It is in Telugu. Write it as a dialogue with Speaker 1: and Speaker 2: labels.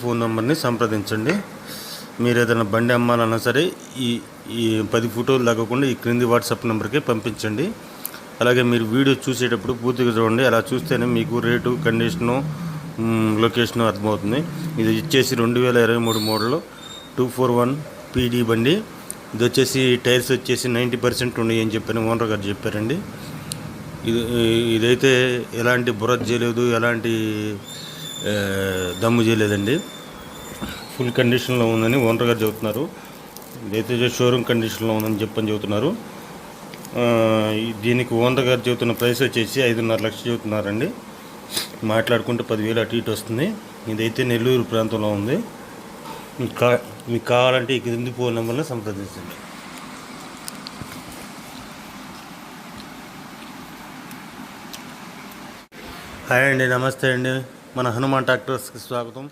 Speaker 1: ఫోన్ నెంబర్ని సంప్రదించండి. మీరు ఏదైనా బండి అమ్మాలన్నా సరే ఈ ఈ 10 ఫోటోలు తగ్గకుండా ఈ క్రింది వాట్సాప్ నెంబర్కి పంపించండి. అలాగే మీరు వీడియో చూసేటప్పుడు పూర్తిగా చూడండి. అలా చూస్తేనే మీకు రేటు, కండిషను, లొకేషను అర్థమవుతుంది. ఇది వచ్చేసి 2023 మోడల్ 241 పీడీ బండి. ఇది వచ్చేసి టైర్స్ వచ్చేసి 90% ఉన్నాయి అని చెప్పని ఓనర్ గారు చెప్పారండి. ఇదైతే ఎలాంటి బురద చేయలేదు, ఎలాంటి దమ్ము చేయలేదండి. ఫుల్ కండిషన్లో ఉందని ఓనర్ గారు చెబుతున్నారు. ఇదైతే షోరూమ్ కండిషన్లో ఉందని చెబుతున్నారు. దీనికి ఓనర్ గారు చెబుతున్న ప్రైస్ వచ్చేసి 5.5 లక్షలు చెబుతున్నారండి. మాట్లాడుకుంటే 10,000 అటు ఇటు వస్తుంది. ఇదైతే నెల్లూరు ప్రాంతంలో ఉంది. మీకు కావాలంటే ఈ క్రింది ఫోన్ నెంబర్ని సంప్రదించండి. హాయ్ అండి, నమస్తే అండి. మన హనుమాన్ ట్రాక్టర్స్కి స్వాగతం.